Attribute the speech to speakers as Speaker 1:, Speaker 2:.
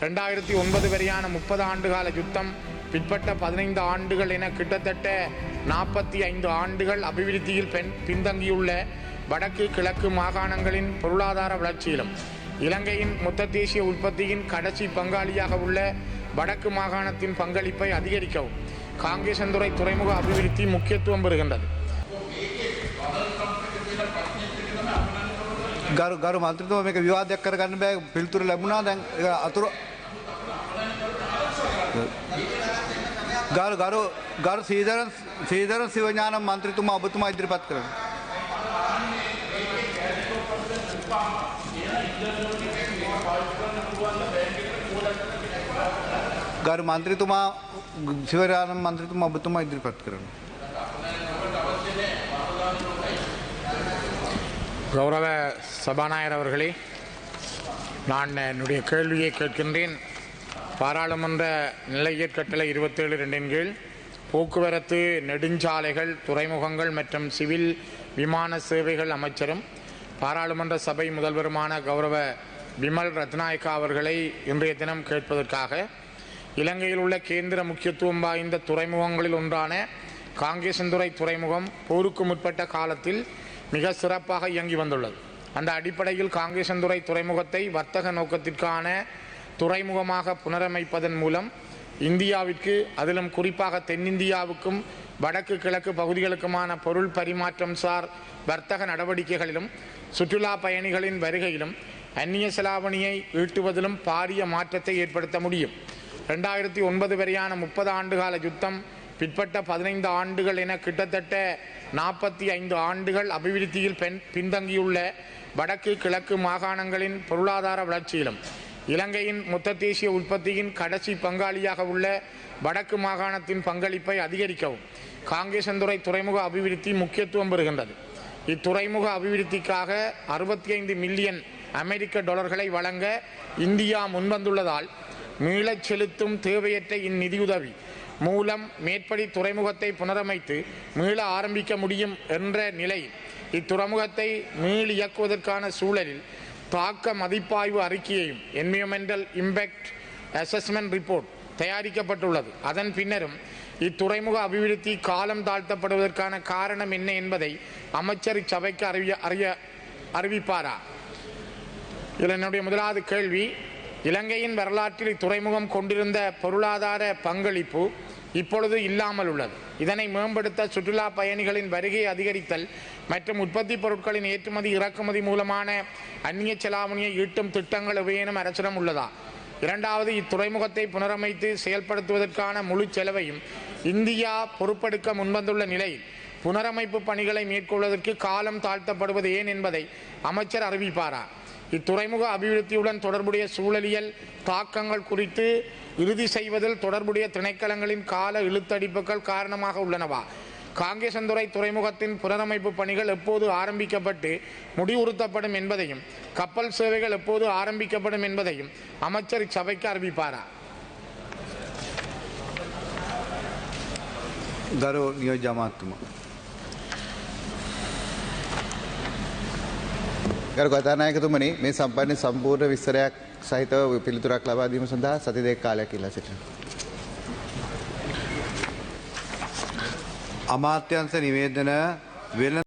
Speaker 1: 2009 வரையான 30 ஆண்டுகால யுத்தம் பிற்பட்ட 15 ஆண்டுகள் என கிட்டத்தட்ட 45 ஆண்டுகள் அபிவிருத்தியில் பின்தங்கியுள்ள வடக்கு கிழக்கு மாகாணங்களின் பொருளாதார வளர்ச்சியிலும் இலங்கையின் மொத்த தேசிய உற்பத்தியின் கடைசி பங்காளியாக உள்ள வடக்கு மாகாணத்தின் பங்களிப்பை அதிகரிக்கவும் காங்கேசன்துறை துறைமுக அபிவிருத்தி முக்கியத்துவம் பெறுகின்றது.
Speaker 2: ගරු මන්ත්‍රීතුමා මේක විවාදයක් කරගන්න බෑ පිළිතුරු ලැබුණා දැන් අතුරු ගරු සීදරන් සිවඥානම් මන්ත්‍රීතුමා ඔබතුමා ඉදිරිපත් කරන්න. ගරු මන්ත්‍රීතුමා සිවඥානම් මන්ත්‍රීතුමා ඔබතුමා ඉදිරිපත් කරන්න.
Speaker 1: கௌரவ சபாநாயகர் அவர்களே, நான் என்னுடைய கேள்வியை கேட்கின்றேன். பாராளுமன்ற நிலையற் கட்டளை 27(2) கீழ் போக்குவரத்து, நெடுஞ்சாலைகள், துறைமுகங்கள் மற்றும் சிவில் விமான சேவைகள் அமைச்சரும் பாராளுமன்ற சபை முதல்வருமான கௌரவ பிமல் ரத்நாயக்கா அவர்களை இன்றைய தினம் கேட்பதற்காக இலங்கையில் உள்ள கேந்திர முக்கியத்துவம் வாய்ந்த துறைமுகங்களில் ஒன்றான காங்கேசன்துறை துறைமுகம் போருக்கு முற்பட்ட காலத்தில் மிக சிறப்பாக இயங்கி வந்துள்ளது. அந்த அடிப்படையில் காங்கேசன்துறை துறைமுகத்தை வர்த்தக நோக்கத்திற்கான துறைமுகமாக புனரமைப்பதன் மூலம் இந்தியாவிற்கு, அதிலும் குறிப்பாக தென்னிந்தியாவுக்கும் வடக்கு கிழக்கு பகுதிகளுக்குமான பொருள் பரிமாற்றம் சார் வர்த்தக நடவடிக்கைகளிலும் சுற்றுலா பயணிகளின் வருகையிலும் அந்நிய செலாவணியை ஈட்டுவதிலும் பாரிய மாற்றத்தை ஏற்படுத்த முடியும். 2009 வரையான 30 ஆண்டுகால யுத்தம் பிற்பட்ட 15 ஆண்டுகள் என கிட்டத்தட்ட 45 ஆண்டுகள் அபிவிருத்தியில் பின்தங்கியுள்ள வடக்கு கிழக்கு மாகாணங்களின் பொருளாதார வளர்ச்சியிலும் இலங்கையின் மொத்த தேசிய உற்பத்தியின் கடைசி பங்காளியாக உள்ள வடக்கு மாகாணத்தின் பங்களிப்பை அதிகரிக்கவும் காங்கேசன்துறை துறைமுக அபிவிருத்தி முக்கியத்துவம் பெறுகின்றது. இத்துறைமுக அபிவிருத்திக்காக 65 மில்லியன் அமெரிக்க டாலர்களை வழங்க இந்தியா முன்வந்துள்ளதால் மீளச் செலுத்தும் தேவையற்ற இந்நிதியுதவி மூலம் மேற்படி துறைமுகத்தை புனரமைத்து மீள ஆரம்பிக்க முடியும் என்ற நிலையில் இத்துறைமுகத்தை மீள் இயக்குவதற்கான சூழலில் தாக்க மதிப்பாய்வு அறிக்கையையும் என்விரான்மெண்டல் இம்பேக்ட் அசஸ்மெண்ட் ரிப்போர்ட் தயாரிக்கப்பட்டுள்ளது. அதன் பின்னரும் இத்துறைமுக அபிவிருத்தி காலம் தாழ்த்தப்படுவதற்கான காரணம் என்ன என்பதை அமைச்சர் இச்சபைக்கு அறிவிப்பாரா? இதில் என்னுடைய முதலாவது கேள்வி, இலங்கையின் வரலாற்றில் இத்துறைமுகம் கொண்டிருந்த பொருளாதார பங்களிப்பு இப்பொழுது இல்லாமல் உள்ளது. இதனை மேம்படுத்த சுற்றுலா பயணிகளின் வருகையை அதிகரித்தல் மற்றும் உற்பத்தி பொருட்களின் ஏற்றுமதி இறக்குமதி மூலமான அந்நிய செலாவணியை ஈட்டும் திட்டங்கள் எவையேனும் அரசிடம் உள்ளதா? இரண்டாவது, இத்துறைமுகத்தை புனரமைத்து செயல்படுத்துவதற்கான முழு செலவையும் இந்தியா பொறுப்பெடுக்க முன்வந்துள்ள நிலையில் புனரமைப்பு பணிகளை மேற்கொள்வதற்கு காலம் தாழ்த்தப்படுவது ஏன் என்பதை அமைச்சர் அறிவிப்பாரா? இத்துறைமுக அபிவிருத்தியுடன் தொடர்புடைய சூழலியல் தாக்கங்கள் குறித்து இறுதி செய்வதில் தொடர்புடைய திணைக்களங்களின் கால இழுத்தடிப்புகள் காரணமாக உள்ளனவா? காங்கேசன்துறை துறைமுகத்தின் புனரமைப்பு பணிகள் எப்போது ஆரம்பிக்கப்பட்டு முடிவுறுத்தப்படும் என்பதையும் கப்பல் சேவைகள் எப்போது ஆரம்பிக்கப்படும் என்பதையும் அமைச்சர் இச்சபைக்கு அறிவிப்பாரா?
Speaker 2: ගරු නියෝජ්‍ය අමාත්‍යතුමා. ගරු කතානායකතුමනි, මේ සම්පන්න සම්පූර්ණ විස්තරයක් සහිතව පිළිතුරක් ලබා දීම සඳහා සති දෙක කාලයක් ඉල්ලා සිටිනවා. අමාත්‍යංශ නිවේදන වෙන